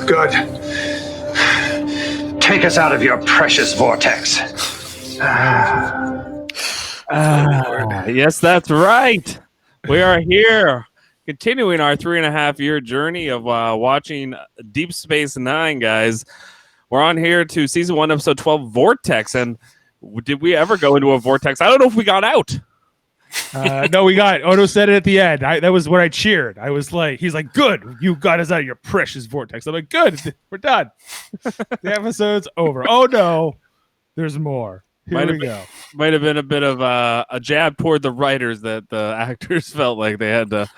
Good. Take us out of your precious vortex. Yes, that's right. We are here, continuing our 3.5-year journey of watching Deep Space Nine, guys. We're on here to season 1, episode 12, Vortex. And did we ever go into a vortex? I don't know if we got out. No, we got. Odo said it at the end. That was what I cheered. I was like, he's like, good, you got us out of your precious vortex. I'm like, good, we're done. The episode's over. Oh no, there's more. Here we go. Might have been a bit of a jab toward the writers that the actors felt like they had to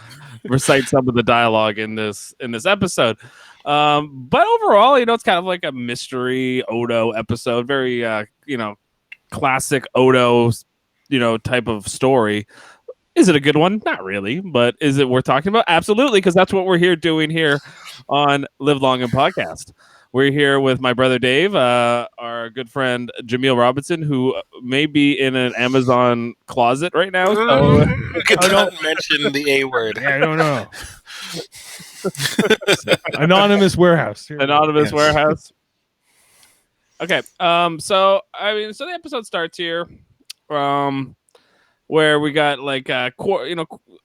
recite some of the dialogue in this episode. But overall, it's kind of like a mystery Odo episode, very classic Odo, type of story. Is it a good one? Not really, but is it worth talking about? Absolutely, because that's what we're doing here on Live Long and Podcast. We're here with my brother Dave, our good friend Jaemeel Robinson, who may be in an Amazon closet right now. So don't mention the A word. Yeah, I don't know. Anonymous warehouse. Anonymous warehouse. Okay. So the episode starts here. Where we got like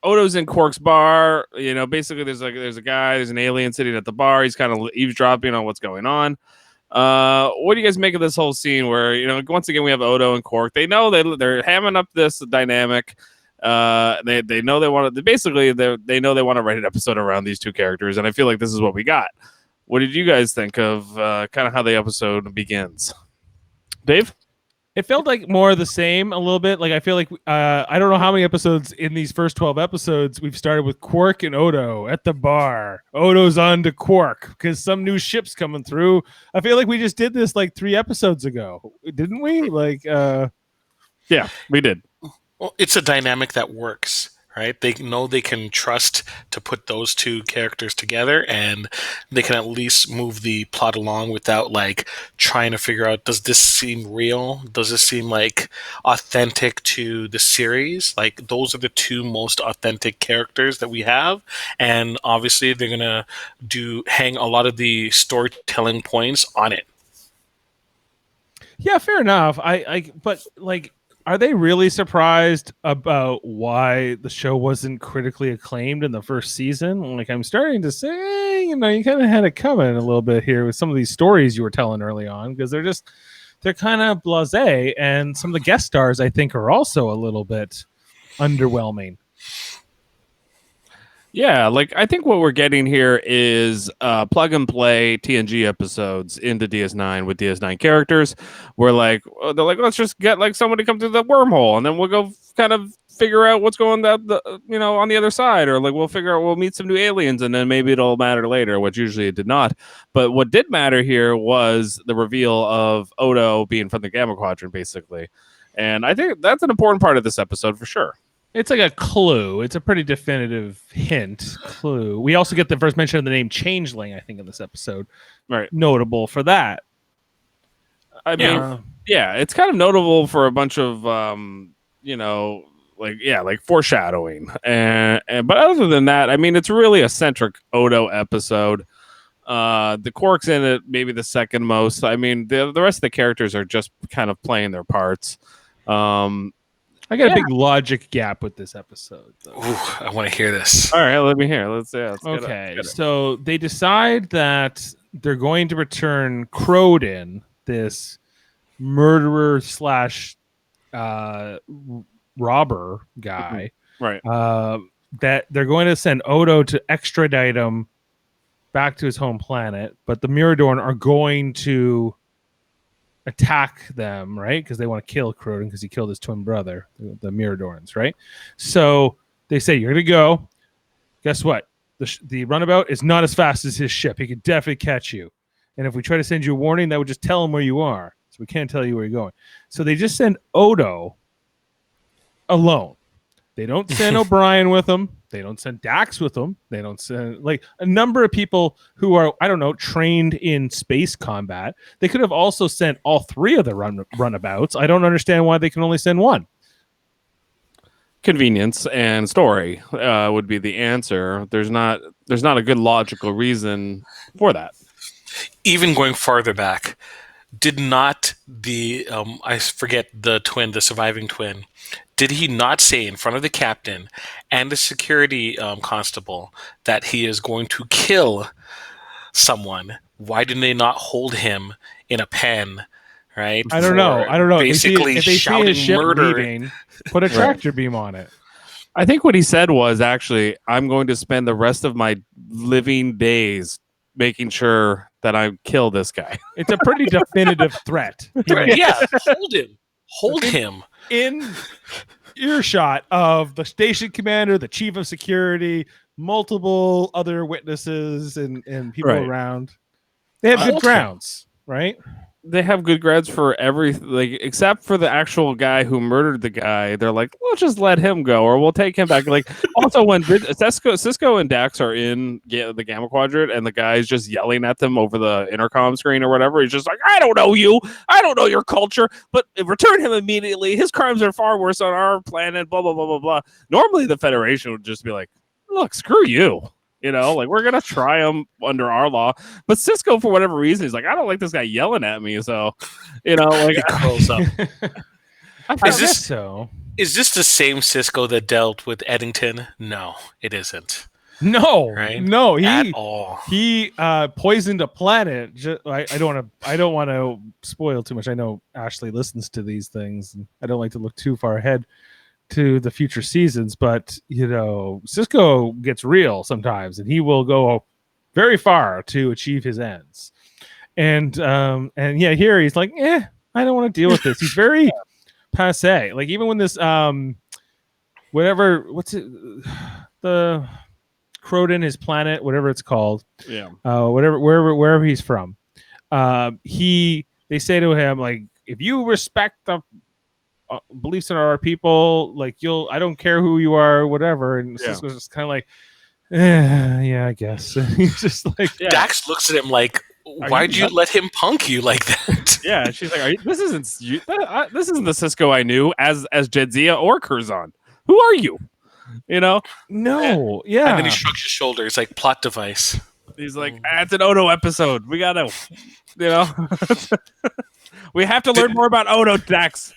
Odo's in Quark's bar. Basically there's a guy, there's an alien sitting at the bar. He's kind of eavesdropping on what's going on. What do you guys make of this whole scene where once again we have Odo and Quark? They know they're hamming up this dynamic. They know they want to they know they want to write an episode around these two characters, and I feel like this is what we got. What did you guys think of kind of how the episode begins? Dave? It felt like more of the same a little bit. Like I feel like I don't know how many episodes in these first 12 episodes we've started with Quark and Odo at the bar. Odo's on to Quark because some new ship's coming through. I feel like we just did this like 3 episodes ago, didn't we? Yeah, we did. Well, it's a dynamic that works, right? They know they can trust to put those two characters together, and they can at least move the plot along without trying to figure out, does this seem real? Does this seem authentic to the series? Those are the two most authentic characters that we have, and obviously they're gonna hang a lot of the storytelling points on it. Yeah, fair enough. Are they really surprised about why the show wasn't critically acclaimed in the first season? I'm starting to say, you kind of had it coming a little bit here with some of these stories you were telling early on, because they're kind of blasé, and some of the guest stars I think are also a little bit underwhelming. Yeah, I think what we're getting here is plug and play TNG episodes into DS9 with DS9 characters. We're they're let's just get somebody come through the wormhole, and then we'll go kind of figure out what's going on the other side, or we'll meet some new aliens, and then maybe it'll matter later, which usually it did not. But what did matter here was the reveal of Odo being from the Gamma Quadrant, basically, and I think that's an important part of this episode for sure. It's like a clue. It's a pretty definitive clue. We also get the first mention of the name Changeling, I think, in this episode. Right. Notable for that. I mean, it's kind of notable for a bunch of, foreshadowing. But other than that, I mean, it's really a centric Odo episode. The Quark's in it, maybe the second most. I mean, the rest of the characters are just kind of playing their parts. I got a big logic gap with this episode, though. Ooh, I want to hear this. All right, let me hear. Let's okay, so they decide that they're going to return Croden, this murderer / robber guy. Right. That they're going to send Odo to extradite him back to his home planet, but the Miradorn are going to attack them, right? Because they want to kill Croden because he killed his twin brother, the Miradorns, right? So they say, you're going to go. Guess what? The runabout is not as fast as his ship. He could definitely catch you. And if we try to send you a warning, that would just tell him where you are. So we can't tell you where you're going. So they just send Odo alone. They don't send O'Brien with them. They don't send Dax with them. They don't send a number of people who are, I don't know, trained in space combat. They could have also sent all 3 of the runabouts. I don't understand why they can only send one. Convenience and story would be the answer. There's not a good logical reason for that. Even going farther back, did not the I forget the twin, the surviving twin, did he not say in front of the captain and the security constable that he is going to kill someone? Why didn't they not hold him in a pen? Right? I don't know. Basically, if they see shouting his ship murder. leaving, put a tractor beam on it. I think what he said was actually, I'm going to spend the rest of my living days making sure that I kill this guy. It's a pretty definitive threat. Yeah, hold him in earshot of the station commander, the chief of security, multiple other witnesses, and people around. They have good grounds, right? They have good grounds for everything, except for the actual guy who murdered the guy. They're like, we'll just let him go, or we'll take him back. Like, also when Cisco and Dax are in the Gamma Quadrant, and the guy's just yelling at them over the intercom screen or whatever, he's just like, I don't know you, I don't know your culture, but return him immediately. His crimes are far worse on our planet. Blah blah blah blah blah. Normally, the Federation would just be like, look, screw you. You know, like, we're going to try him under our law. But Cisco, for whatever reason, he's like, I don't like this guy yelling at me. So, you know, like, he curls up. Is this the same Cisco that dealt with Eddington? No, it isn't. No, right? No, at all. He poisoned a planet. I don't want to spoil too much. I know Ashley listens to these things, and I don't like to look too far ahead to the future seasons, but you know, Cisco gets real sometimes, and he will go very far to achieve his ends. And yeah, here he's like, I don't want to deal with this. He's very passe. Like, even when this what's it, the Croden, his planet, whatever it's called, wherever he's from, they say to him, like, if you respect the beliefs in our people, like, I don't care who you are, whatever. And Cisco's just kind of like, yeah, I guess. He's just like, Dax looks at him like, why'd you let him punk you like that? Yeah, she's like, this isn't the Cisco I knew as Jedzia or Curzon. Who are you? You know? No, and then he shrugs his shoulders like, plot device. He's like, it's an Odo episode. We gotta, you know. We have to learn more about Odo, Dax.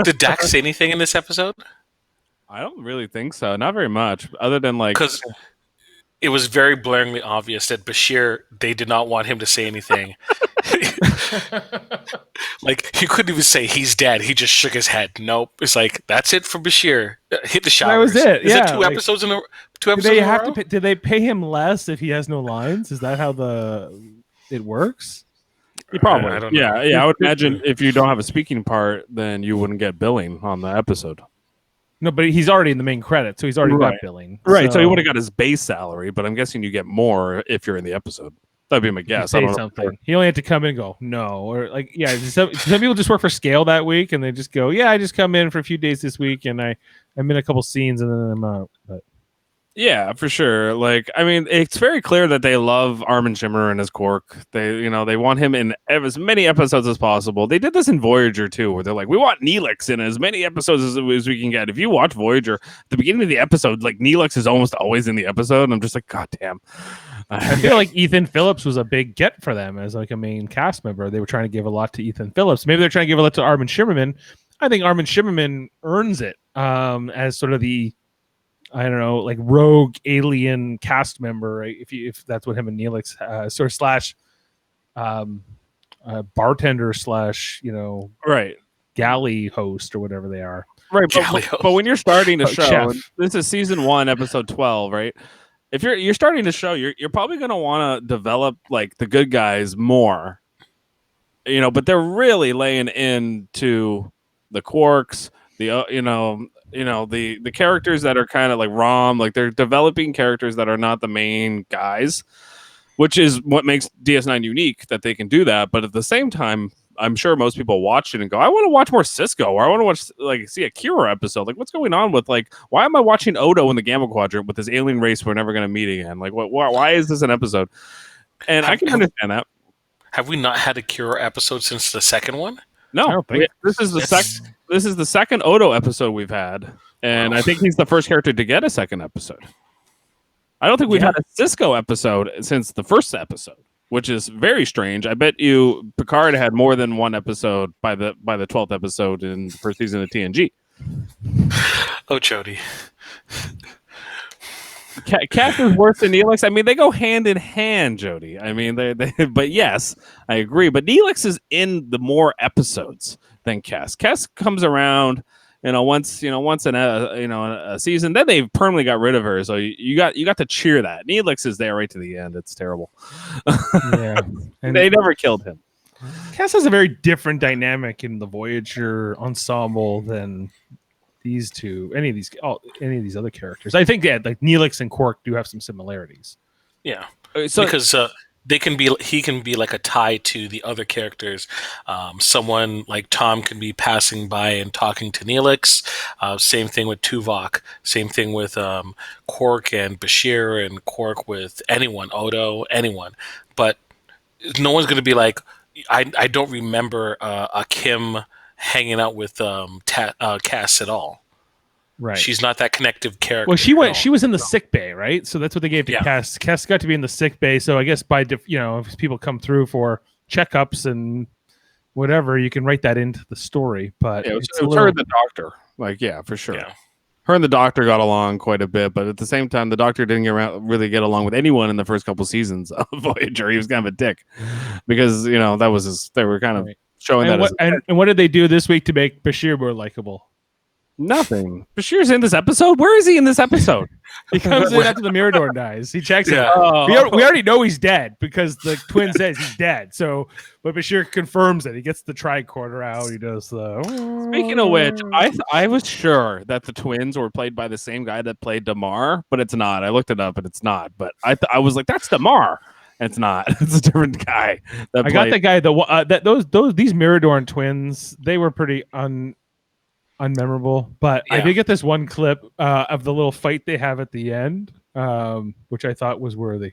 Did Dax say anything in this episode? I don't really think so. Not very much, other than like, because it was very blaringly obvious that Bashir, they did not want him to say anything. Like, he couldn't even say he's dead. He just shook his head. Nope. It's like, that's it for Bashir. Hit the showers. That was it. Is it two episodes in a row? Did they pay him less if he has no lines? Is that how it works? Probably. I don't know. Yeah. I would imagine if you don't have a speaking part, then you wouldn't get billing on the episode. No, but he's already in the main credit, so he's already got billing. Right, so he would have got his base salary, but I'm guessing you get more if you're in the episode. That'd be my guess. I don't know. Something. He only had to come in and go, no. Or like, some people just work for scale that week, and they just go, I just come in for a few days this week, and I'm in a couple scenes, and then I'm out. But yeah, for sure. Like, I mean, it's very clear that they love Armin Shimmer and his Quark. They want him in as many episodes as possible. They did this in Voyager too, where they're like, we want Neelix in as many episodes as we can get. If you watch Voyager, at the beginning of the episode, like, Neelix is almost always in the episode, and I'm just like, God damn. I feel like Ethan Phillips was a big get for them as like a main cast member. They were trying to give a lot to Ethan Phillips. Maybe they're trying to give a lot to Armin Shimmerman. I think Armin Shimmerman earns it as sort of the, I don't know, like, rogue alien cast member, right? If that's what him and Neelix sort of slash bartender slash, right, galley host or whatever they are. Right, but when you're starting a show, chef. This is season 1, episode 12, right? If you're starting the show, you're probably going to want to develop, like, the good guys more, but they're really laying into the Quarks, the characters that are kind of like Rom, like, they're developing characters that are not the main guys, which is what makes DS9 unique, that they can do that. But at the same time, I'm sure most people watch it and go, I want to watch more Cisco, or I want to watch, like, see a Kira episode. Like, what's going on with, like, why am I watching Odo in the Gamma Quadrant with this alien race we're never going to meet again? Like, why is this an episode? And I can understand that. Have we not had a Kira episode since the second one? No, this is the second Odo episode we've had, and I think he's the first character to get a second episode. I don't think we've had a Cisco episode since the first episode. which is very strange. I bet you Picard had more than one episode by the 12th episode in the first season of TNG. Oh, Jody. Cass is worse than Neelix. I mean, they go hand in hand, Jody. I mean, they but yes, I agree. But Neelix is in the more episodes than Cass. Cass comes around, once in a season. Then they permanently got rid of her. So you got to cheer that. Neelix is there right to the end. It's terrible. Yeah, and they never killed him. Cass has a very different dynamic in the Voyager ensemble than these two, any of these other characters. I think like Neelix and Quark do have some similarities. Yeah, So, because he can be like a tie to the other characters. Someone like Tom can be passing by and talking to Neelix. Same thing with Tuvok. Same thing with Quark and Bashir, and Quark with anyone, Odo, anyone. But no one's going to be like, I don't remember a Kim hanging out with Cass at all. Right. She's not that connective character. Well, she was in the sick bay, right? So that's what they gave to Cass. Cass got to be in the sick bay. So I guess if people come through for checkups and whatever, you can write that into the story. But it was her and the doctor. Like, yeah, for sure. Yeah. Her and the doctor got along quite a bit, but at the same time, the doctor didn't really get along with anyone in the first couple seasons of Voyager. He was kind of a dick because that was they were kind of showing and that. And what did they do this week to make Bashir more likable? Nothing. Bashir's in this episode. Where is he in this episode? He comes in after the Mirador dies. He checks it. Oh. We already know he's dead because the twin says he's dead. So, but Bashir confirms it. He gets the tricorder out. He does the. Speaking of which, I was sure that the twins were played by the same guy that played Damar, but it's not. I looked it up and it's not. But I was like, that's Damar. And it's not. It's a different guy. I got the guy. These Mirador twins. They were pretty unmemorable, but I did get this one clip of the little fight they have at the end, which I thought was worthy.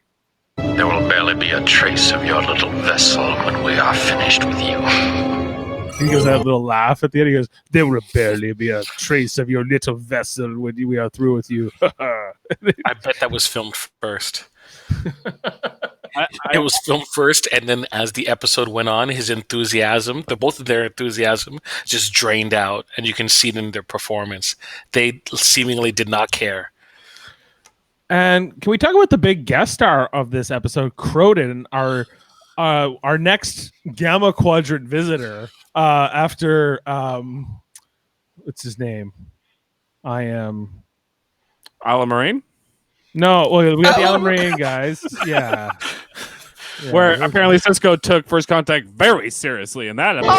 There will barely be a trace of your little vessel when we are finished with you. He goes that little laugh at the end. He goes, "There will barely be a trace of your little vessel when we are through with you." I bet that was filmed first. It was filmed first, and then as the episode went on, his enthusiasm, both of their enthusiasm, just drained out, and you can see it in their performance. They seemingly did not care. And can we talk about the big guest star of this episode, Croden, our next Gamma Quadrant visitor after what's his name? Alan Moraine? No, well, we got the Alan Moraine guys. Yeah. Where apparently Cisco took First Contact very seriously in that episode.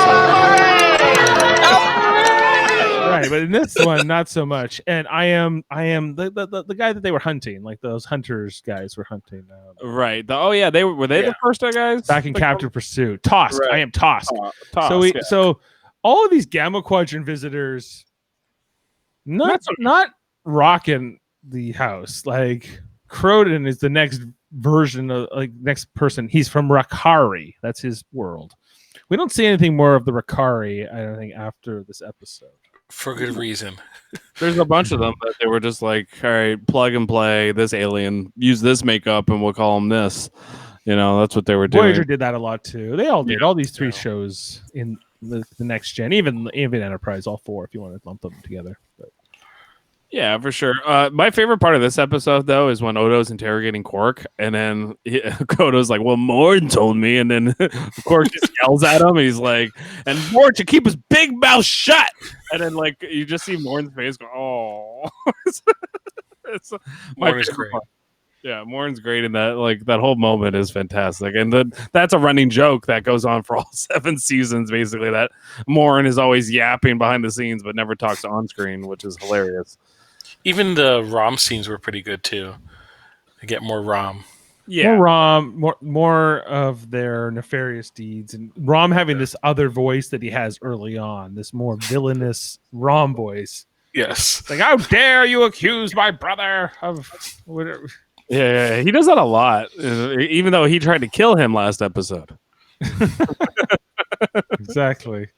Right, but in this one, not so much. And I am the guy that they were hunting, like those hunters guys were hunting. Right. They were the first guys back in Captive Pursuit. Tosk. Right. I am Tosk. Tosk. So all of these Gamma Quadrant visitors, not rocking the house. Like Croden is the next version of next person. He's from Rakari. That's his world. We don't see anything more of the Rakari, I don't think, after this episode. For good reason. There's a bunch of them that they were just like, all right, plug and play this alien, use this makeup, and we'll call him this. That's what they were doing. Voyager did that a lot too. They all did. All these three shows in the next gen, even Enterprise, all four, if you want to lump them together. But. Yeah, for sure. My favorite part of this episode, though, is when Odo's interrogating Quark, and then Odo's like, "Well, Morn told me," and then Quark just yells at him. He's like, "And Morn should keep his big mouth shut." And then, you just see Morn's face go, "Oh." Morn is great. Part. Yeah, Morn's great in that. That whole moment is fantastic, and that's a running joke that goes on for all 7 seasons. Basically, that Morn is always yapping behind the scenes but never talks on screen, which is hilarious. Even the ROM scenes were pretty good too. They get more ROM. Yeah, more ROM, more of their nefarious deeds, and ROM having this other voice that he has early on, this more villainous ROM voice. Yes, like, how dare you accuse my brother of whatever. Yeah, he does that a lot, even though he tried to kill him last episode. Exactly.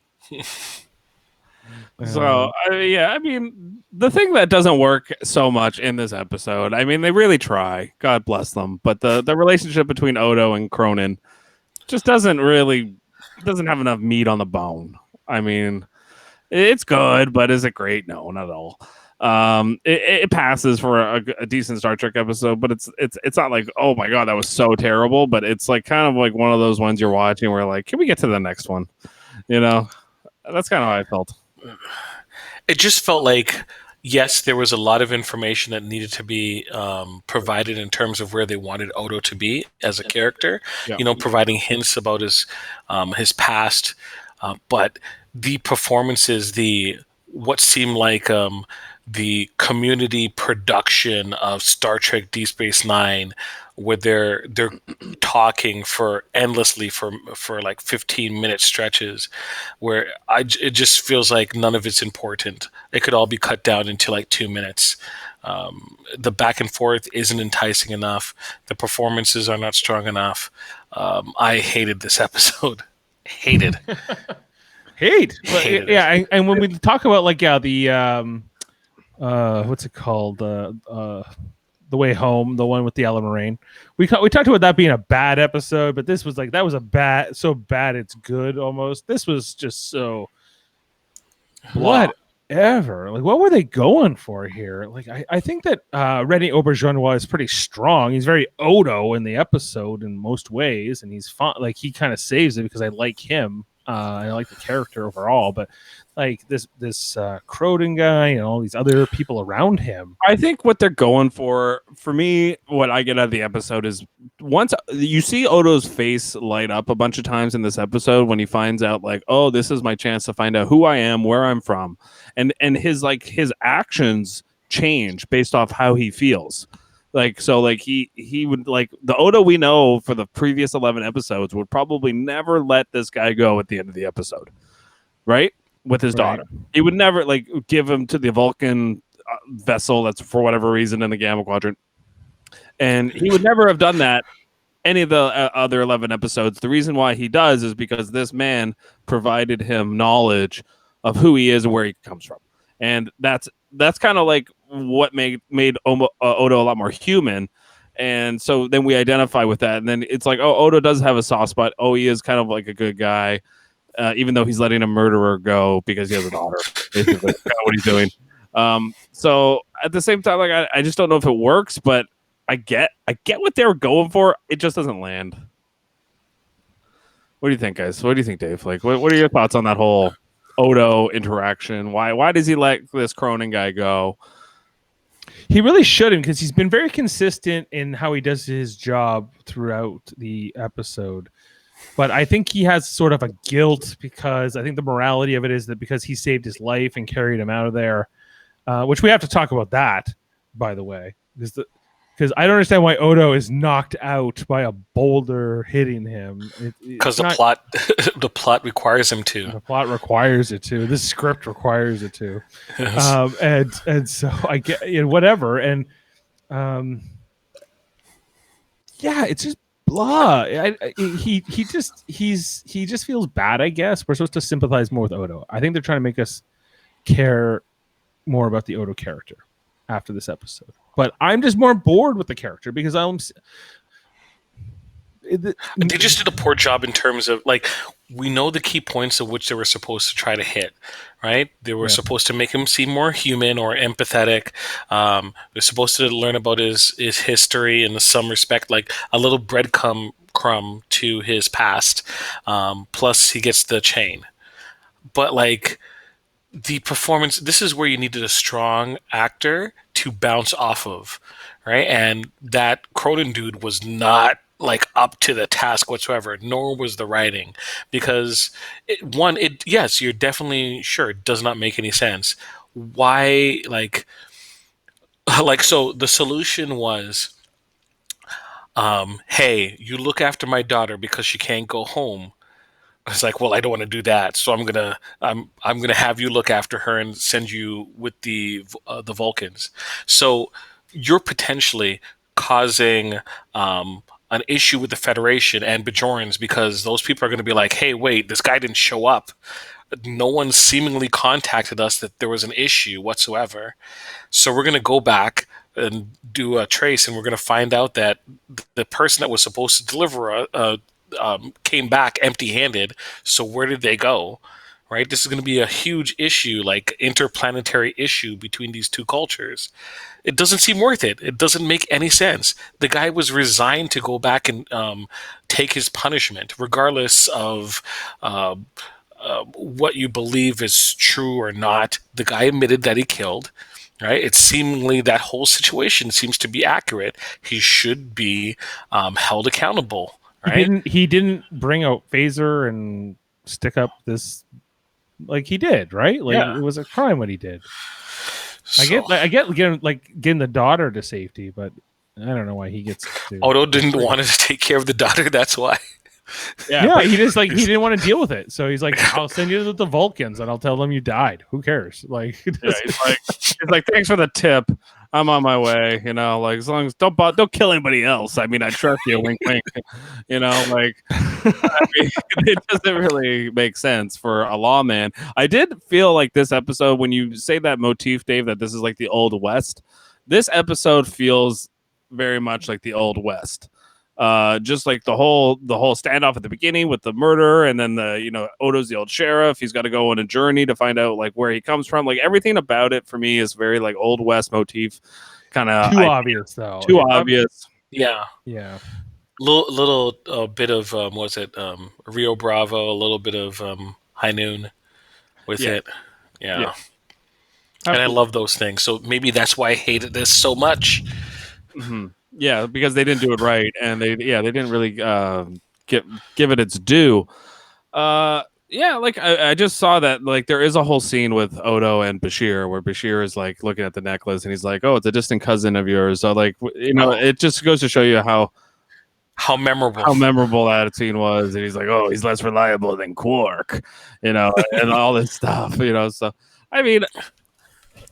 So I mean, the thing that doesn't work so much in this episode, I mean, they really try. God bless them, but the relationship between Odo and Cronin just doesn't have enough meat on the bone. I mean, it's good, but is it great? No, not at all. It passes for a decent Star Trek episode, but it's not like, oh my god, that was so terrible. But it's like kind of like one of those ones you're watching where like, can we get to the next one? You know, that's kind of how I felt. It just felt like, yes, there was a lot of information that needed to be provided in terms of where they wanted Odo to be as a character. Yeah. Providing hints about his past, but the performances, what seemed like the community production of Star Trek DS9, where they're talking for endlessly for like 15-minute stretches, where it just feels like none of it's important. It could all be cut down into like 2 minutes. The back and forth isn't enticing enough. The performances are not strong enough. I hated this episode. Hated. Hated it. Yeah, and when we talk about like the what's it called, the Way Home, the one with the Ella Moraine, we talked about that being a bad episode, but this was like, that was so bad it's good almost. This was just so whatever. Like, what were they going for here? Like, I think that Rene Auberjonois is pretty strong. He's very Odo in the episode in most ways, and he's fun. Like, he kind of saves it because I like him. And I like the character overall, but like this Cronin guy and all these other people around him. I think what they're going for me, what I get out of the episode is, once you see Odo's face light up a bunch of times in this episode when he finds out like, oh, this is my chance to find out who I am, where I'm from, and his actions change based off how he feels. Like, so like he would, like, the Odo we know for the previous 11 episodes would probably never let this guy go at the end of the episode, right? With his daughter. He would never like give him to the Vulcan vessel that's for whatever reason in the Gamma Quadrant. And he would never have done that any of the other 11 episodes. The reason why he does is because this man provided him knowledge of who he is and where he comes from. And that's kind of like what made Odo a lot more human. And so then we identify with that. And then it's like, oh, Odo does have a soft spot. Oh, he is kind of like a good guy, even though he's letting a murderer go because he has a daughter. Basically, kind of what he's doing. So at the same time, like, I just don't know if it works, but I get what they were going for. It just doesn't land. What do you think, guys? What do you think, Dave? Like, what are your thoughts on that whole Odo interaction? Why does he let this Cronin guy go? He really shouldn't, because he's been very consistent in how he does his job throughout the episode. But I think he has sort of a guilt, because I think the morality of it is that because he saved his life and carried him out of there, which we have to talk about that, by the way, because I don't understand why Odo is knocked out by a boulder hitting him. Because the plot requires him to. The plot requires it to. The script requires it to. Yes. And so I get whatever. And yeah, it's just blah. He just feels bad. I guess we're supposed to sympathize more with Odo. I think they're trying to make us care more about the Odo character after this episode. But I'm just more bored with the character because they just did a poor job in terms of, like, we know the key points of which they were supposed to try to hit, right? They were supposed to make him seem more human or empathetic. They're supposed to learn about his history in some respect, like a little breadcrumb to his past. Plus, he gets the chain. But, like, the performance, this is where you needed a strong actor to bounce off of, right? And that Cronin dude was not like up to the task whatsoever, nor was the writing, because yes, you're definitely sure it does not make any sense. Why, like so the solution was, hey, you look after my daughter because she can't go home. It's like, well, I don't want to do that, so I'm gonna have you look after her and send you with the Vulcans. So you're potentially causing an issue with the Federation and Bajorans, because those people are going to be like, hey, wait, this guy didn't show up. No one seemingly contacted us that there was an issue whatsoever. So we're going to go back and do a trace, and we're going to find out that the person that was supposed to deliver came back empty-handed. So where did they go? Right? This is going to be a huge issue, like interplanetary issue between these two cultures. It doesn't seem worth it. It doesn't make any sense. The guy was resigned to go back and take his punishment, regardless of what you believe is true or not. The guy admitted that he killed. Right? It's seemingly that whole situation seems to be accurate. He should be held accountable. Right? He didn't bring a phaser and stick up this like he did, right? Like Yeah. it was a crime what he did. So, I get getting the daughter to safety, but I don't know why he gets to Odo didn't want to take care of the daughter. That's why. Yeah, he just he didn't want to deal with it. So he's like, I'll send you to the Vulcans and I'll tell them you died. Who cares? Like, Yeah, he's like, thanks for the tip. I'm on my way. You know, like as long as don't kill anybody else. I mean, I trust you. Wink, wink. You know, like I mean, it doesn't really make sense for a lawman. I did feel like this episode, when you say that motif, Dave, that this is like the Old West. This episode feels very much like the Old West. Just like the whole standoff at the beginning with the murder, and then Odo's the old sheriff. He's got to go on a journey to find out like where he comes from. Like everything about it for me is very like Old West motif, kind of too obvious though. Too obvious. Yeah. Little bit of Rio Bravo, a little bit of High Noon with it. Yeah. And I love those things. So maybe that's why I hated this so much. Mm-hmm. Yeah, because they didn't do it right, and they didn't really give it its due. Like I just saw that like there is a whole scene with Odo and Bashir where Bashir is like looking at the necklace and he's like, "Oh, it's a distant cousin of yours." So like it just goes to show you how memorable that scene was. And he's like, "Oh, he's less reliable than Quark," and all this stuff. So I mean,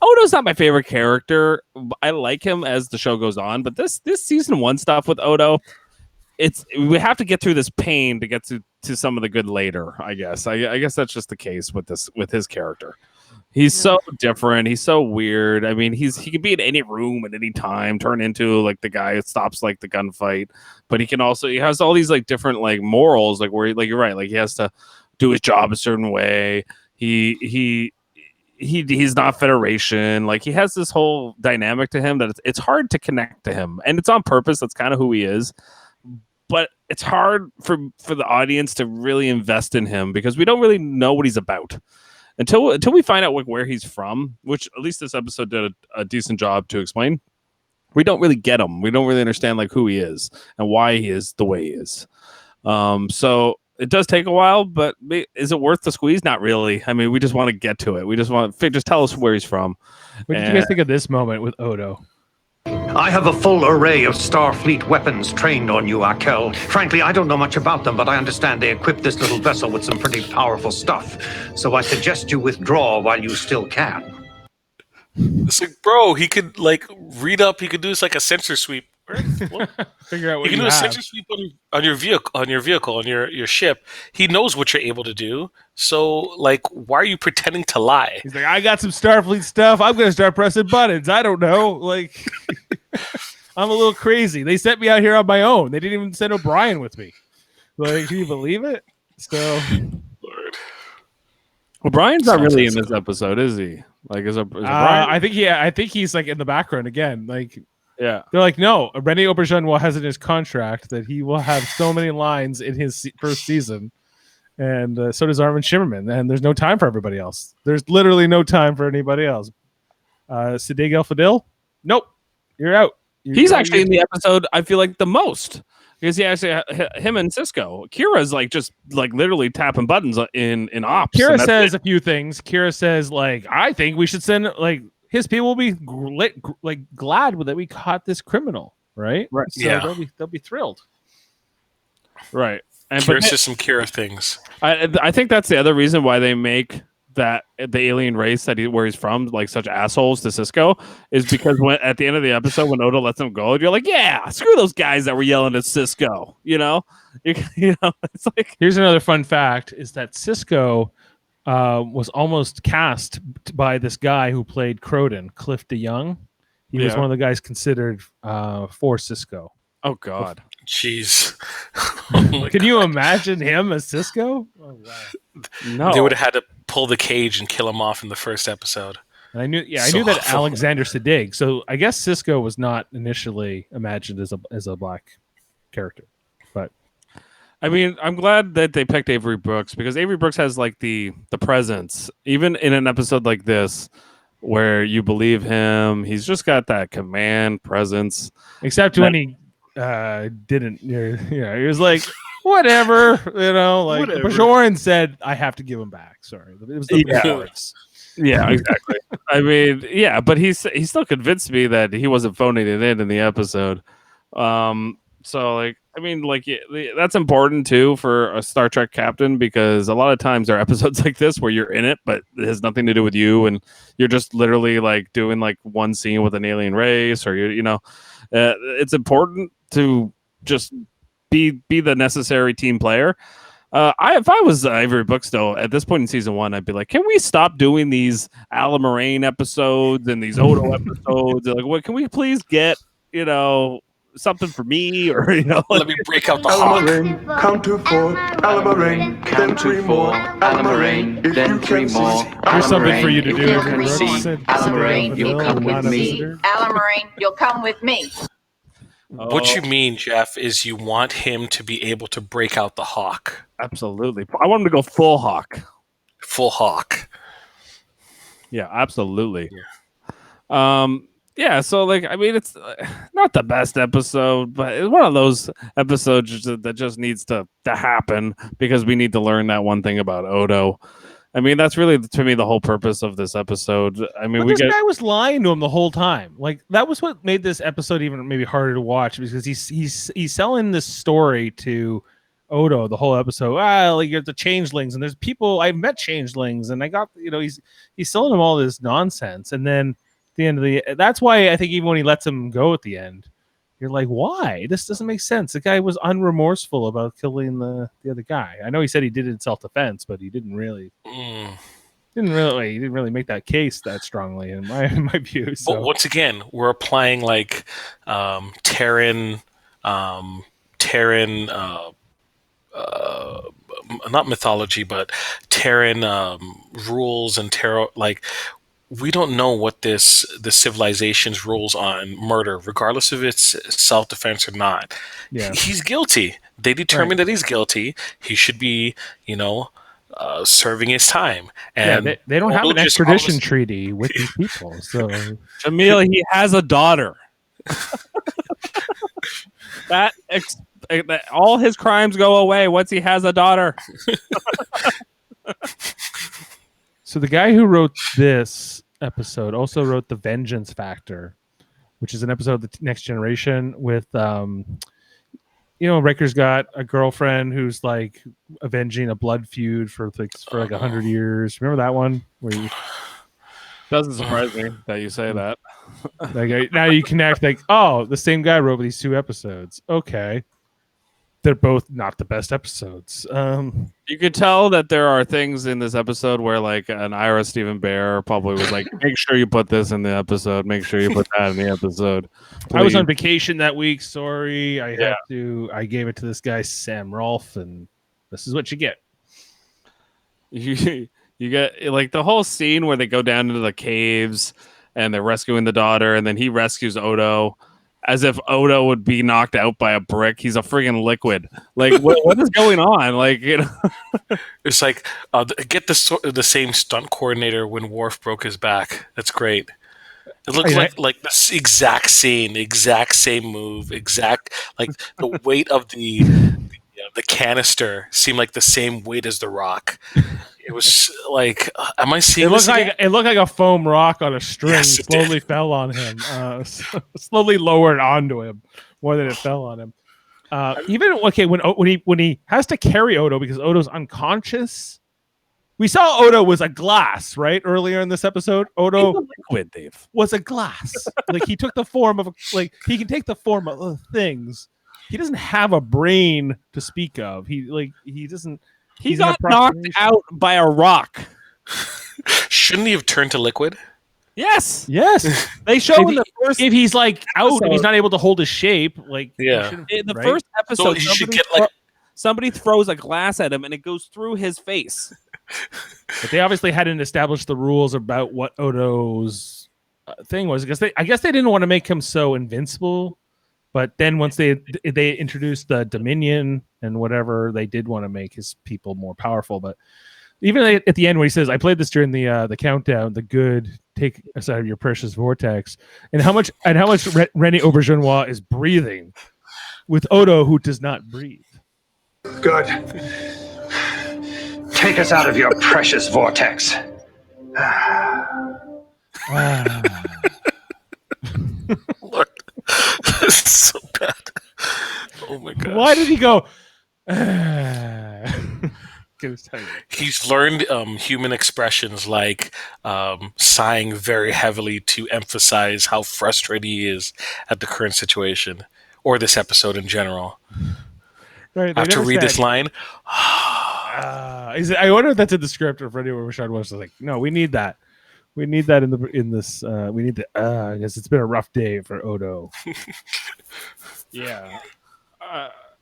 Odo's not my favorite character. I like him as the show goes on, but this season 1 stuff with Odo, we have to get through this pain to get to some of the good later. I guess. I guess that's just the case with his character. He's so different. He's so weird. I mean, he can be in any room at any time, turn into like the guy that stops like the gunfight, but he has all these like different like morals, like where like you're right, like he has to do his job a certain way. He's not Federation. Like he has this whole dynamic to him that it's hard to connect to him, and it's on purpose. That's kind of who he is. But it's hard for the audience to really invest in him because we don't really know what he's about until we find out like where he's from, which at least this episode did a decent job to explain. We don't really get him. We don't really understand like who he is and why he is the way he is. So it does take a while, but is it worth the squeeze? Not really. I mean, we just want to get to it. We just want to just tell us where he's from. What did you guys think of this moment with Odo? I have a full array of Starfleet weapons trained on you, Akel. Frankly, I don't know much about them, but I understand they equip this little vessel with some pretty powerful stuff. So I suggest you withdraw while you still can. It's like, bro, he could like read up. He could do this like a sensor sweep. Figure out what you can do a sensor sweep on your vehicle, on your ship. He knows what you're able to do. So, like, why are you pretending to lie? He's like, I got some Starfleet stuff. I'm gonna start pressing buttons. I don't know. Like, I'm a little crazy. They sent me out here on my own. They didn't even send O'Brien with me. Like, can you believe it? So, Lord. Well, Brian's not really in this episode, is he? Like, is Brian? I think he's like in the background again. Like. Yeah, they're like, no, Rene Auberjonois has in his contract that he will have so many lines in his first season, and so does Armin Shimmerman, and there's no time for everybody else. There's literally no time for anybody else. Siddig El-Fadil, nope, you're out. He's actually in the episode, I feel like, the most. Because he actually, him and Cisco. Kira's like just like literally tapping buttons in ops. Kira says a few things. Kira says, like, I think we should send, like, his people will be glad that we caught this criminal, right? Right. So Yeah. they'll be thrilled. Right. And Kira says some Kira things. I think that's the other reason why they make that the alien race where he's from like such assholes to Cisco is because when at the end of the episode when Odo lets them go, you're like, yeah, screw those guys that were yelling at Cisco. You know, it's like Here's another fun fact: is that Cisco was almost cast by this guy who played Croden, Cliff DeYoung. He was Yeah. one of the guys considered for Cisco. Oh God. Jeez. Can you imagine him as Cisco? Oh, wow. No. They would have had to pull the cage and kill him off in the first episode. And I knew So that awful. Alexander Siddig. So I guess Cisco was not initially imagined as a black character, but I mean, I'm glad that they picked Avery Brooks because Avery Brooks has like the presence, even in an episode like this, where you believe him. He's just got that command presence. except when he didn't, he was like, whatever, like Whatever. Bajoran said, I have to give him back. Sorry, it was the Yeah. reports. Yeah, exactly. I mean, yeah, but he still convinced me that he wasn't phoning it in the episode. So like, I mean, like that's important too for a Star Trek captain because a lot of times there are episodes like this where you're in it, but it has nothing to do with you, and you're just literally like doing like one scene with an alien race, or it's important to just be the necessary team player. If I was Avery Brooks, though, at this point in season 1, I'd be like, can we stop doing these Alan Moraine episodes and these Odo episodes? Like, what can we please get, something for me, or Let me break out the hawk. Alamarine, count to 4. Alamarine, then 3 more. Alamarine, then 3 more. Here's something for you to If do. you Avery can Brooks see said, Alamarine, you'll come with me. Alamarine, you'll come with me. What you mean, Jeff, is you want him to be able to break out the hawk. Absolutely. I want him to go full hawk. Full hawk. Yeah, absolutely. Yeah, so like, I mean, it's not the best episode, but it's one of those episodes that just needs to happen because we need to learn that one thing about Odo. I mean, that's really, to me, the whole purpose of this episode. I mean, But this guy was lying to him the whole time. Like, that was what made this episode even maybe harder to watch, because he's selling this story to Odo the whole episode. Like, you're the changelings, and there's people, I've met changelings, and I got, he's selling him all this nonsense. And then at the end that's why I think even when he lets him go at the end, you're like, why? This doesn't make sense. The guy was unremorseful about killing the other guy. I know he said he did it in self-defense, but he didn't really make that case that strongly in my view. So. But once again, we're applying like Terran, not mythology, but Terran rules and tarot. Like, we don't know what the civilization's rules on murder, regardless if it's self-defense or not. Yeah. He's guilty. They determined that he's guilty. He should be, serving his time. And they don't have Odo an just extradition treaty with these people. So Jaemeel, he has a daughter. that all his crimes go away once he has a daughter. So the guy who wrote this episode also wrote The Vengeance Factor, which is an episode of The Next Generation with, Riker's got a girlfriend who's like avenging a blood feud for like 100 years. Remember that one? Doesn't surprise me that you say that. Like, now you connect like, oh, the same guy wrote these 2 episodes. Okay. They're both not the best episodes. You could tell that there are things in this episode where, like, an Ira Stephen Bear probably was like, "Make sure you put this in the episode. Make sure you put that in the episode." I was Please. on vacation that week. Sorry, I gave it to this guy Sam Rolfe, and this is what you get. You get like the whole scene where they go down into the caves and they're rescuing the daughter, and then he rescues Odo. As if Odo would be knocked out by a brick. He's a friggin' liquid. Like, what is going on? Like, it's like, get the same stunt coordinator when Worf broke his back. That's great. It looks like the exact scene, the exact same move, like the weight of the canister seemed like the same weight as the rock. It was like, am I seeing this again? It looked like a foam rock on a string slowly fell on him, slowly lowered onto him more than it fell on him. When he has to carry Odo because Odo's unconscious. We saw Odo was a glass, right? Earlier in this episode, Odo liquid, Dave, was a glass. Like, he took the form of he can take the form of things. He doesn't have a brain to speak of. He doesn't. He got knocked out by a rock. Shouldn't he have turned to liquid? Yes, Yes. they show in the first If he's like out and he's episode- not able to hold his shape, like Yeah. in the right? first episode, So he should get like somebody throws a glass at him and it goes through his face. But they obviously hadn't established the rules about what Odo's thing was. I guess they didn't want to make him so invincible. But then once they introduced the Dominion and whatever, they did want to make his people more powerful. But even at the end when he says, "I played this during the countdown, the good take aside of your precious vortex," and how much Rene Auberjonois is breathing with Odo, who does not breathe. Good. Take us out of your precious vortex. Lord. This is so bad. Oh my god. Why did he go? He's learned human expressions like sighing very heavily to emphasize how frustrated he is at the current situation or this episode in general. Right, I have to read this line. I wonder if that's in the script or if Freddie or Rashad was like, no, we need that. We need that in this. We need the. I guess it's been a rough day for Odo. Yeah.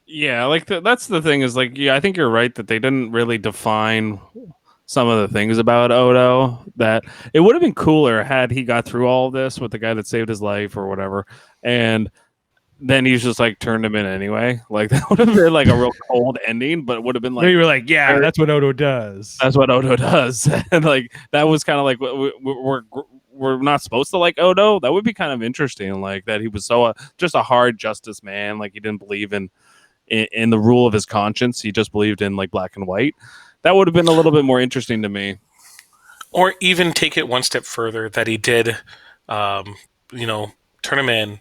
Yeah, like that's the thing is like, yeah, I think you're right that they didn't really define some of the things about Odo. That it would have been cooler had he got through all this with the guy that saved his life or whatever, and then he's just like turned him in anyway. Like that would have been like a real cold ending, but it would have been like you were like, yeah, that's what Odo does. That's what Odo does, and like that was kind of like we're not supposed to like Odo. That would be kind of interesting, like that he was so just a hard justice man. Like he didn't believe in the rule of his conscience. He just believed in like black and white. That would have been a little bit more interesting to me. Or even take it one step further that he did, turn him in,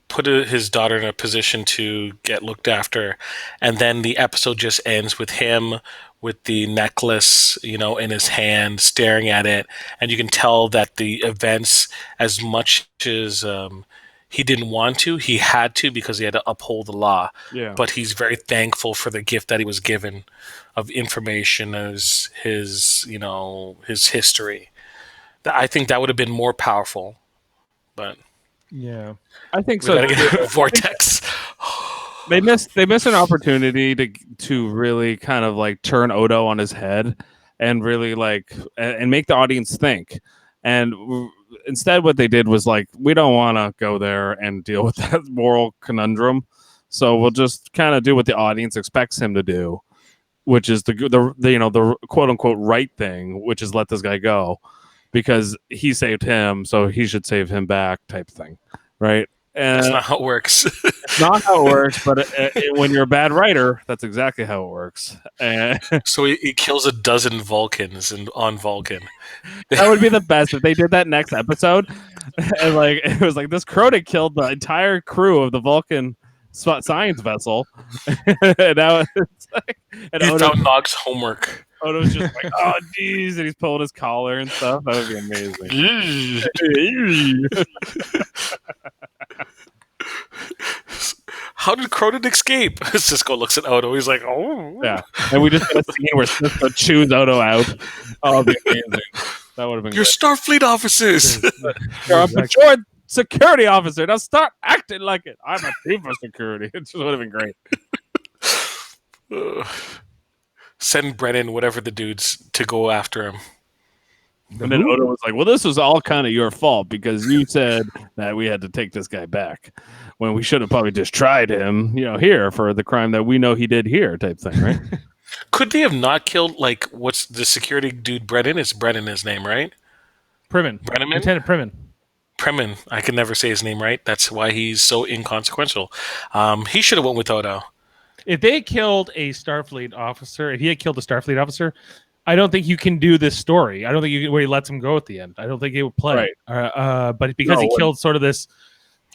put his daughter in a position to get looked after. And then the episode just ends with him with the necklace, in his hand, staring at it. And you can tell that the events, as much as he didn't want to, he had to because he had to uphold the law. Yeah. But he's very thankful for the gift that he was given of information as his history. I think that would have been more powerful. But yeah, I think we so. gotta get Vortex. They missed an opportunity to really kind of like turn Odo on his head and really like and make the audience think. And instead, what they did was like, we don't want to go there and deal with that moral conundrum, so we'll just kind of do what the audience expects him to do, which is the quote unquote right thing, which is let this guy go because he saved him, so he should save him back, type thing, right? And That's not how it works. it's not how it works, but when you're a bad writer, that's exactly how it works. And So he kills a dozen Vulcans on Vulcan. that would be the best if they did that next episode. And like it was like this Crota killed the entire crew of the Vulcan science vessel. And now it's like, and He Odo, found Nog's homework. Odo's just like, oh geez, and he's pulling his collar and stuff. That would be amazing. How did Cronin escape? Cisco looks at Odo. He's like, oh. Yeah, and we just got a scene where Cisco chews Odo out. Oh, that'd be amazing. That would have been. You're Starfleet officers. You're a mature security officer. Now start acting like it. I'm a chief of security. It just would have been great. Send Brennan, whatever the dudes, to go after him. And then Odo was like, well, this was all kind of your fault because you said that we had to take this guy back when we should have probably just tried him, here for the crime that we know he did here, type thing, right? Could they have not killed, like, what's the security dude, Brennan? It's Brennan, his name, right? Primin. Brennan? Lieutenant Primin. Premin. I can never say his name right. That's why he's so inconsequential. He should have went with Odo. If they killed a Starfleet officer, if he had killed a Starfleet officer, I don't think you can do this story. I don't think you can where he lets him go at the end. I don't think it would play. Right. But because he killed sort of this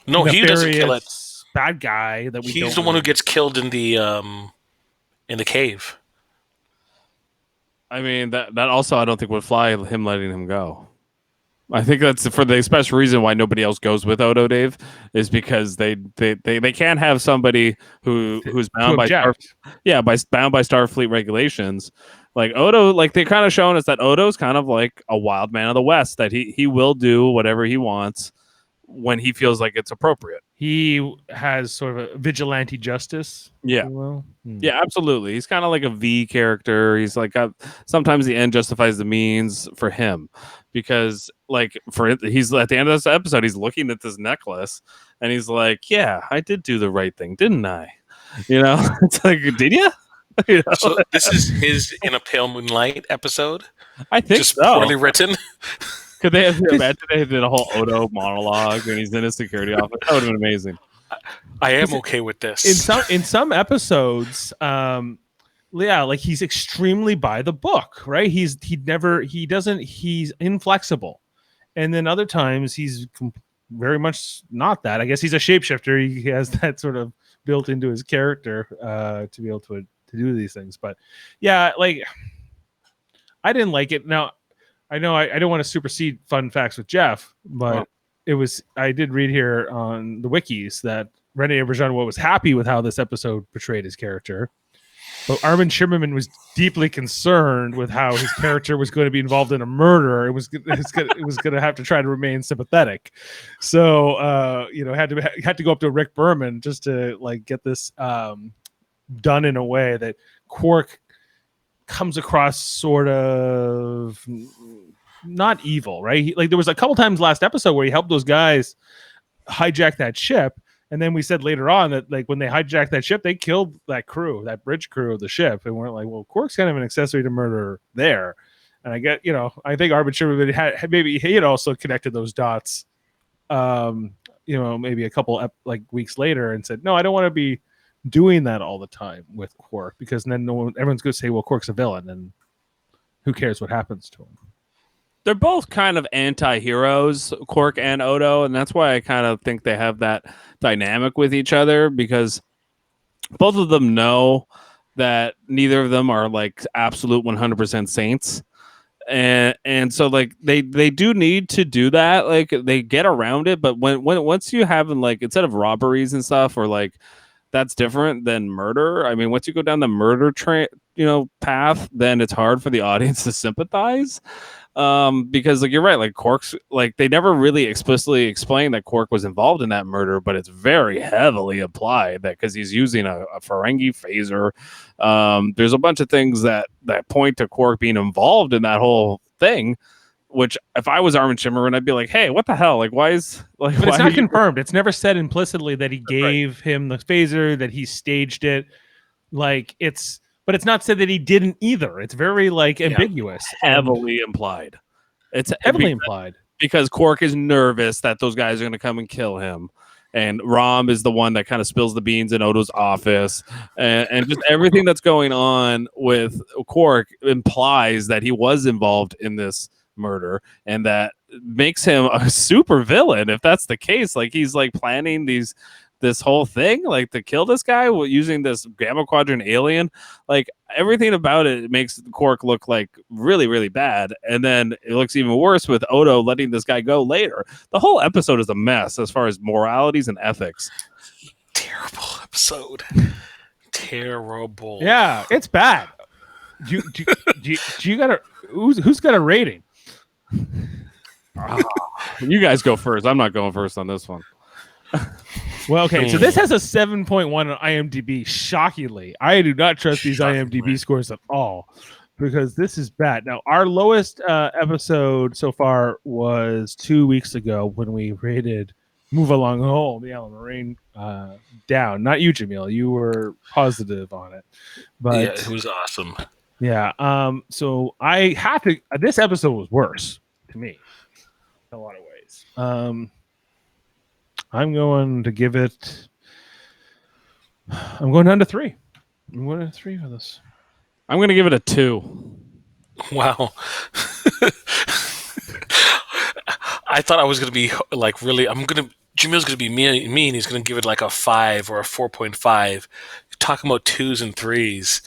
he doesn't kill it. bad guy that we He's the one who gets killed in the cave. I mean, that also I don't think would fly, him letting him go. I think that's for the special reason why nobody else goes with Odo, Dave, is because they can't have somebody who's bound by bound by Starfleet regulations Like Odo, like they kind of shown us that Odo's kind of like a wild man of the West, that he will do whatever he wants when he feels like it's appropriate. He has sort of a vigilante justice. Yeah. Well, Yeah, absolutely. He's kind of like a V character. He's like sometimes the end justifies the means for him, because like he's at the end of this episode, he's looking at this necklace and he's like, "Yeah, I did do the right thing, didn't I?" You know, it's like, did you? You know? So this is his In a Pale Moonlight episode. I think Just so. poorly written. Could they have imagine they did a whole Odo monologue when he's in his security office? That would have been amazing. I am okay with this. in some episodes, yeah, like he's extremely by the book, right? He's inflexible, and then other times he's very much not that. I guess he's a shapeshifter. He has that sort of built into his character to be able to do these things. But yeah, like I didn't like it. Now I know I don't want to supersede fun facts with Jeff, but I did read here on the wikis that Rene Auberjonois was happy with how this episode portrayed his character, but Armin Shimmerman was deeply concerned with how his character was going to be involved in a murder. It was going to have to try to remain sympathetic. So had to go up to Rick Berman just to like get this done in a way that Quark comes across sort of not evil, right? Like there was a couple times last episode where he helped those guys hijack that ship, and then we said later on that like when they hijacked that ship, they killed that crew, that bridge crew of the ship, and we're like, well, Quark's kind of an accessory to murder there. And I get, I think Armin Shimmerman had maybe he had also connected those dots, maybe a couple weeks later, and said, no, I don't want to be doing that all the time with Quark, because then everyone's going to say, well, Quark's a villain, and who cares what happens to him? They're both kind of anti-heroes, Quark and Odo, and that's why I kind of think they have that dynamic with each other, because both of them know that neither of them are like absolute 100% saints. And so like they do need to do that, like they get around it, but when once you have like, instead of robberies and stuff, or like that's different than murder. I mean, once you go down the murder path, then it's hard for the audience to sympathize. Because like you're right, like Quark's, like they never really explicitly explained that Quark was involved in that murder, but it's very heavily implied that because he's using a Ferengi phaser. There's a bunch of things that point to Quark being involved in that whole thing. Which, if I was Armin Shimmerman, I'd be like, "Hey, what the hell? Like, why is like?" But it's not confirmed. It's never said implicitly that he gave him the phaser, that he staged it. But it's not said that he didn't either. It's very like ambiguous, heavily implied. It's heavily implied because Quark is nervous that those guys are going to come and kill him, and Rom is the one that kind of spills the beans in Odo's office, and just everything that's going on with Quark implies that he was involved in this murder, and that makes him a super villain if that's the case. Like he's like planning this whole thing like to kill this guy using this Gamma Quadrant alien. Like everything about it makes Quark look like really, really bad, and then it looks even worse with Odo letting this guy go later. The whole episode is a mess as far as moralities and ethics. Terrible episode. Terrible. Yeah, it's bad. Do you got who's got a rating? You guys go first. I'm not going first on this one. Well, okay, so this has a 7.1 on IMDb. Shockingly, I do not trust these IMDb scores at all, because this is bad. Now, our lowest episode so far was 2 weeks ago when we rated Move Along Home, the Alan Moraine down. Not you, Jaemeel. You were positive on it. But yeah, it was awesome. Yeah. So I have to. This episode was worse to me in a lot of ways. I'm going to give it. I'm going down to 3. I'm going to 3 for this. I'm going to give it a 2. Wow. I thought I was going to be like really. Jameel's going to be mean. He's going to give it like a 5 or a 4.5. You're talking about 2s and 3s.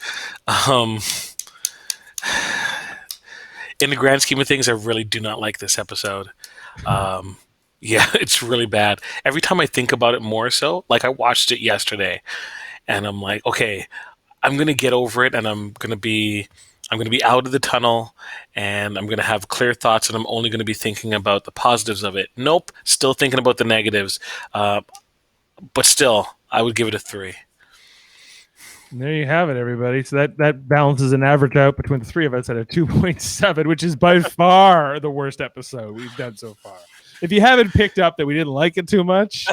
In the grand scheme of things, I really do not like this episode. Yeah, it's really bad. Every time I think about it more so, like I watched it yesterday, and I'm like, okay, I'm going to get over it, and I'm going to be I'm going to be out of the tunnel, and I'm going to have clear thoughts, and I'm only going to be thinking about the positives of it. Nope, still thinking about the negatives. But still, I would give it a 3. And there you have it, everybody. So that balances an average out between the three of us at a 2.7, which is by far the worst episode we've done so far. If you haven't picked up that we didn't like it too much,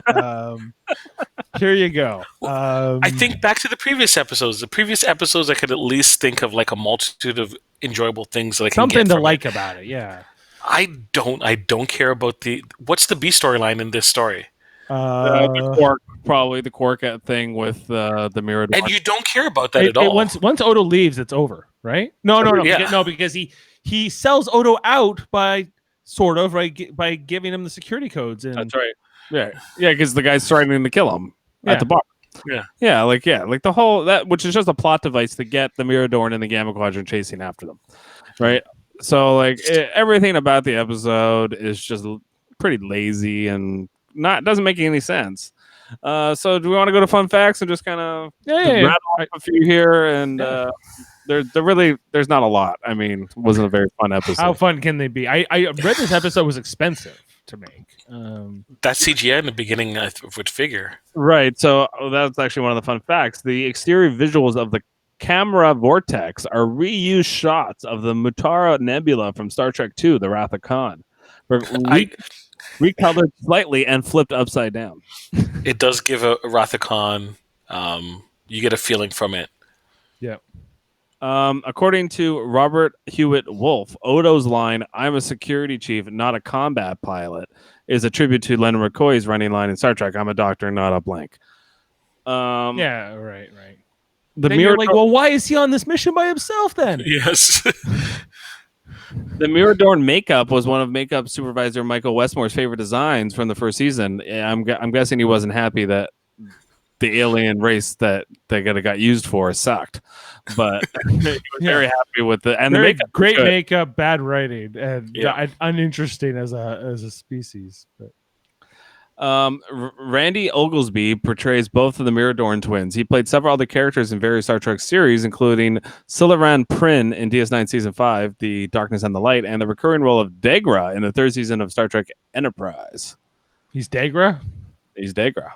here you go. I think back to the previous episodes. The previous episodes, I could at least think of like a multitude of enjoyable things that I can something get to from like it. about it. Yeah. I don't care about what's the B storyline in this story, The Quark, probably the Quark thing with the mirror. and you don't care about that at all. Once Odo leaves, it's over, right? No, Yeah. because he sells Odo out by by giving him the security codes. And That's right. Yeah, because the guy's threatening to kill him at the bar. Yeah. Like the whole that, which is just a plot device to get the Miradorn and the Gamma Quadrant chasing after them, right? So like everything about the episode is just pretty lazy and doesn't make any sense. So do we want to go to fun facts and just kind of rattle off a few here? And there's not a lot. I mean, it wasn't a very fun episode. How fun can they be? I read this episode was expensive to make. That CGI in the beginning, I would figure. Right. So that's actually one of the fun facts. The exterior visuals of the camera Vortex are reused shots of the Mutara Nebula from Star Trek II, The Wrath of Khan. Recolored slightly and flipped upside down. It does give a Wrath of Khan. You get a feeling from it. Yeah. According to Robert Hewitt Wolf, Odo's line, "I'm a security chief, not a combat pilot," is a tribute to Leonard McCoy's running line in Star Trek, "I'm a doctor, not a blank." Yeah, right. The Then you're like, well, why is he on this mission by himself then? Yes. The Miradorn makeup was one of makeup supervisor Michael Westmore's favorite designs from the first season. I'm guessing he wasn't happy that the alien race that they got used for sucked, but he was very happy with it. And the makeup, great makeup, bad writing, and uninteresting as a species. But. Randy Oglesby portrays both of the Miradorn twins. He played several other characters in various Star Trek series, including Sylvain Prin in DS9 Season 5, The Darkness and the Light, and the recurring role of Degra in the third season of Star Trek Enterprise. He's Degra? He's Degra.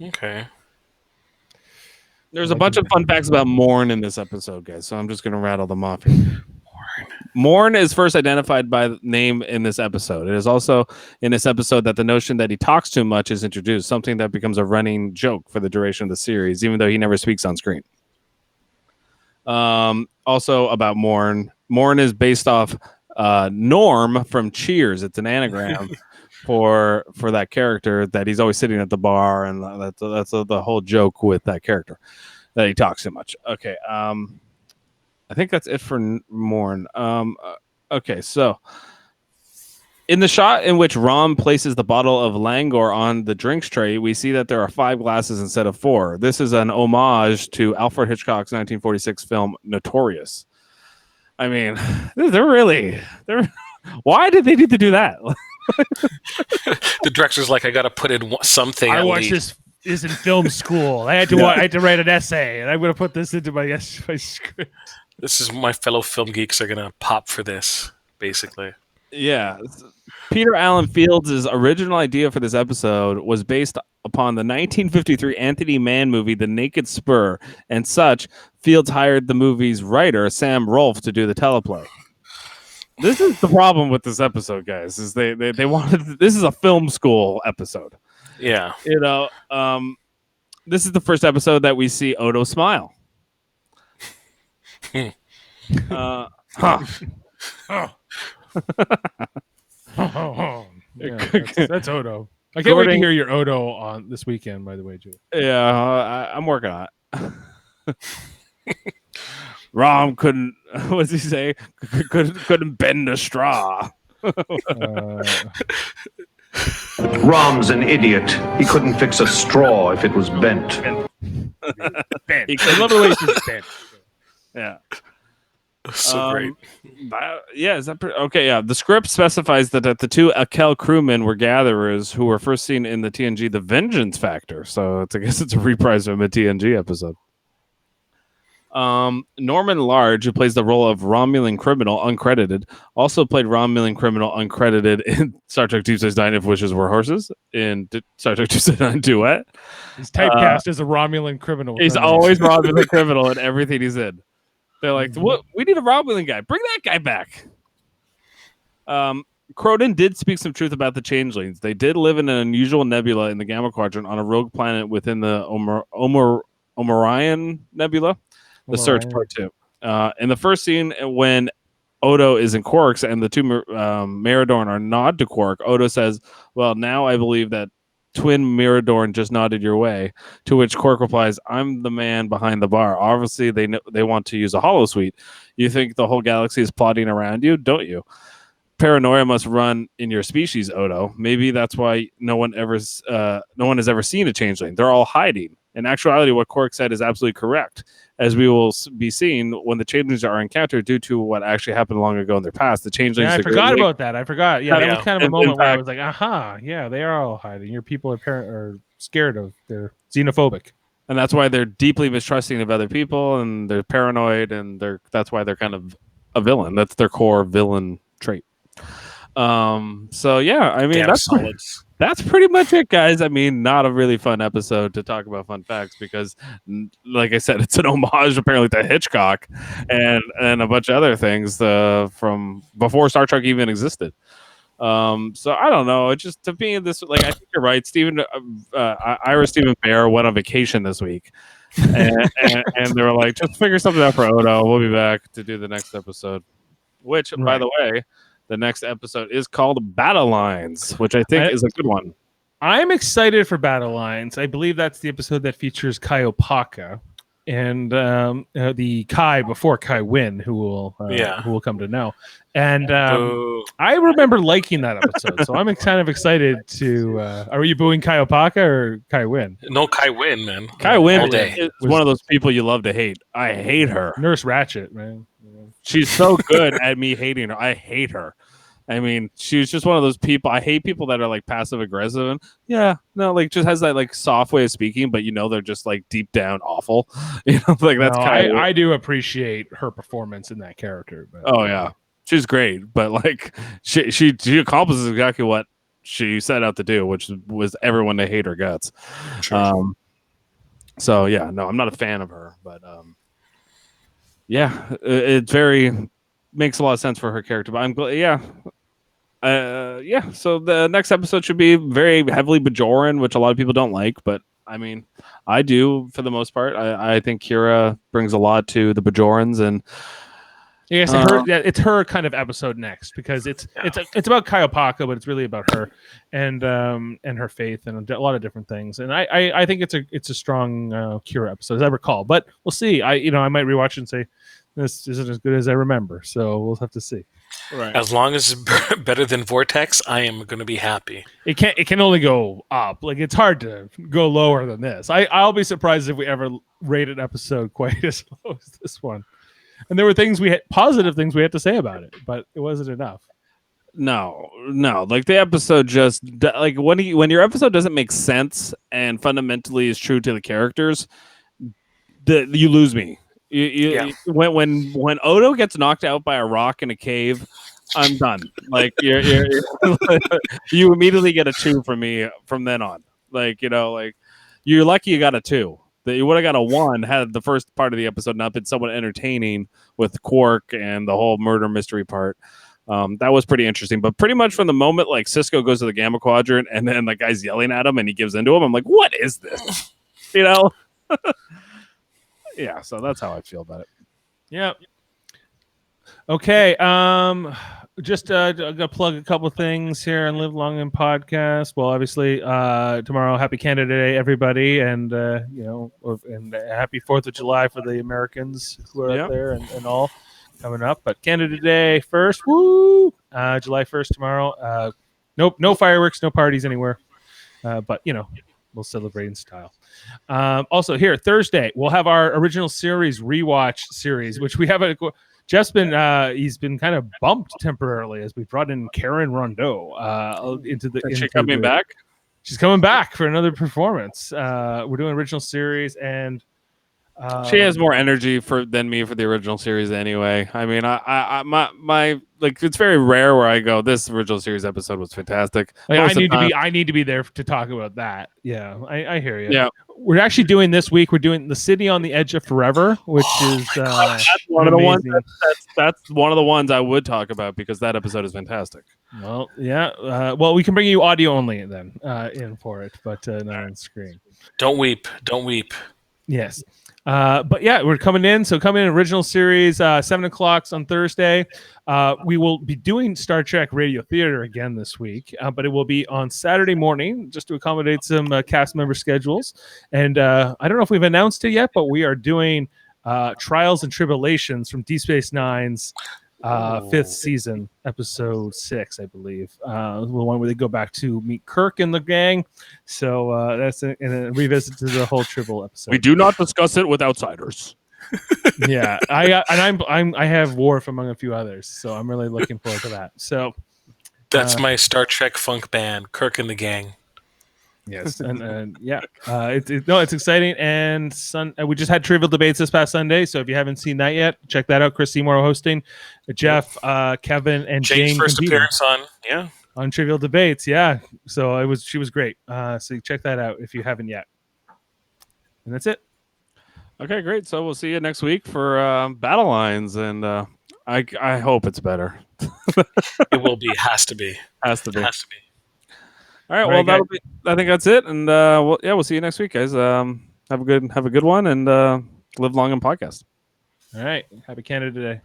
Okay. There's a bunch of fun facts about Morn in this episode, guys, so I'm just going to rattle them off here. Morn is first identified by name in this episode. It is also in this episode that the notion that he talks too much is introduced, something that becomes a running joke for the duration of the series, even though he never speaks on screen. Also about Morn is based off Norm from Cheers. It's an anagram for that character, that he's always sitting at the bar, and that's the whole joke with that character, that he talks too much. Okay. I think that's it for Morn. Okay, so in the shot in which Rom places the bottle of Langor on the drinks tray, we see that there are 5 glasses instead of 4. This is an homage to Alfred Hitchcock's 1946 film Notorious. I mean, why did they need to do that? The director's like, I got to put in something. I watched this in film school. I had to write an essay, and I'm going to put this into my script. This is my fellow film geeks are going to pop for this, basically. Yeah. Peter Allen Fields' original idea for this episode was based upon the 1953 Anthony Mann movie, The Naked Spur, and such. Fields hired the movie's writer, Sam Rolfe, to do the teleplay. This is the problem with this episode, guys, is they wanted, this is a film school episode. Yeah. You know, this is the first episode that we see Odo smile. Yeah, that's Odo. I can't wait to hear your Odo on this weekend, by the way, Joe. Yeah, I'm working on it. Rom couldn't, what does he say? Couldn't bend a straw. Rom's an idiot. He couldn't fix a straw if it was bent. He literally just bent. Yeah. So great. Yeah, is that okay? Yeah, the script specifies that the 2 Akel crewmen were gatherers who were first seen in the TNG The Vengeance Factor. So I guess it's a reprise from a TNG episode. Norman Large, who plays the role of Romulan criminal, uncredited, also played Romulan criminal, uncredited in Star Trek Deep Space Nine, If Wishes Were Horses, in Star Trek Deep Space Nine Duet. He's typecast as a Romulan criminal. He's always Romulan criminal in everything he's in. They're like, "What? We need a Romulan guy. Bring that guy back." Cronin did speak some truth about the changelings. They did live in an unusual nebula in the Gamma Quadrant on a rogue planet within the Omarion Nebula. The Search Part 2. In the first scene, when Odo is in Quark's and the two Miradorn are nod to Quark, Odo says, "Well, now I believe that twin Miradorn just nodded your way." To which Quark replies, "I'm the man behind the bar. Obviously, they want to use a holosuite. You think the whole galaxy is plotting around you, don't you? Paranoia must run in your species, Odo. Maybe that's why no one has ever seen a changeling. They're all hiding." In actuality, what Quark said is absolutely correct, as we will be seeing when the changelings are encountered due to what actually happened long ago in their past. The changelings. Yeah, I forgot about that. I forgot. Yeah, that Yeah. was kind of a In moment where I fact- was like, "Aha! Yeah, they are all hiding. Your people are scared of. They're xenophobic." And that's why they're deeply mistrusting of other people, and they're paranoid, and that's why they're kind of a villain. That's their core villain trait. So yeah, I mean Damn solids. that's pretty much it, guys. I mean, not a really fun episode to talk about fun facts because, like I said, it's an homage apparently to Hitchcock and a bunch of other things from before Star Trek even existed. So I don't know. It just, to me, this, like, I think you're right. Ira Stephen Bear went on vacation this week, and they were like, just figure something out for Odo. We'll be back to do the next episode. Which, by the way, the next episode is called Battle Lines, which I think is a good one. I'm excited for Battle Lines. I believe that's the episode that features Kai Opaka and the Kai before Kai Wynn, who will come to know. And I remember liking that episode, so I'm kind of excited to. Are you booing Kai Opaka or Kai Wynn? No, Kai Wynn, man. Kai Wynn day. is one of those people you love to hate. I hate her. Nurse Ratchet, man. She's so good at me hating her. I hate her. I mean, she's just one of those people. I hate people that are like passive aggressive and just has that like soft way of speaking, but they're just like deep down awful. Like that's kind of. I do appreciate her performance in that character. But, oh yeah, she's great, but like she accomplishes exactly what she set out to do, which was everyone to hate her guts. Sure. So yeah, no, I'm not a fan of her, but yeah, it very makes a lot of sense for her character. But I'm glad, So the next episode should be very heavily Bajoran, which a lot of people don't like, but I mean, I do for the most part. I think Kira brings a lot to the Bajorans, and yes, it's her kind of episode next because it's about Kai Opaka, but it's really about her and her faith and a lot of different things. And I think it's a strong Kira episode as I recall, but we'll see. I might rewatch it and say this isn't as good as I remember, so we'll have to see. right. As long as it's better than Vortex, I am going to be happy. It can only go up. Like, it's hard to go lower than this. I'll be surprised if we ever rate an episode quite as low as this one. And there were positive things we had to say about it, but it wasn't enough. No. Like the episode just like when your episode doesn't make sense and fundamentally is true to the characters, you lose me. When Odo gets knocked out by a rock in a cave, I'm done. Like you immediately get a 2 from me from then on. Like you're lucky you got a 2. That you would have got a 1 had the first part of the episode not been somewhat entertaining with Quark and the whole murder mystery part. That was pretty interesting. But pretty much from the moment like Cisco goes to the Gamma Quadrant and then the guy's yelling at him and he gives into him, I'm like, what is this? Yeah, so that's how I feel about it. Yeah. Okay. Just gonna plug a couple of things here and Live Long and Podcast. Well, obviously, tomorrow, Happy Canada Day, everybody, and and Happy 4th of July for the Americans who are out there and all coming up. But Canada Day first, woo! July 1st tomorrow. Nope, no fireworks, no parties anywhere. But we'll celebrate in style. Also here Thursday we'll have our original series Rewatch series, which we haven't. Jeff's been he's been kind of bumped temporarily as we brought in Karen Rondeau into the. Is she coming back? She's coming back for another performance. We're doing original series, and She has more energy than me for the original series anyway. I mean, my like it's very rare where I go, this original series episode was fantastic. Like, Most of the time- I need to be there to talk about that. Yeah, I hear you. Yeah, We're actually doing this week. We're doing The City on the Edge of Forever, which is that's one of the ones. That's one of the ones I would talk about because that episode is fantastic. Well, yeah. Well, we can bring you audio only then in for it, but not on screen. Don't weep. Don't weep. Yes. But yeah, we're coming in. So coming in original series, 7:00 on Thursday. We will be doing Star Trek Radio Theater again this week, but it will be on Saturday morning just to accommodate some cast member schedules. And I don't know if we've announced it yet, but we are doing Trials and Tribulations from Deep Space Nine's fifth season, episode 6, I believe. The one where they go back to meet Kirk and the gang. So that's a revisit to the whole Tribble episode. We do not discuss it with outsiders. Yeah, I have Worf among a few others, so I'm really looking forward to that. So That's my Star Trek funk band, Kirk and the Gang. yes, and yeah, it's exciting. And we just had Trivial Debates this past Sunday, so if you haven't seen that yet, check that out. Chris Seymour hosting, Jeff, Kevin, and Jane's Jane first competing appearance on Trivial Debates. Yeah, so she was great. So check that out if you haven't yet. And that's it. Okay, great. So we'll see you next week for Battle Lines, and I hope it's better. It will be. Has to be. Has to be. Has to be. All right. All Well, right, that'll be. I think that's it, and we'll see you next week, guys. Have a good one, and live long and podcast. All right, happy Canada Day.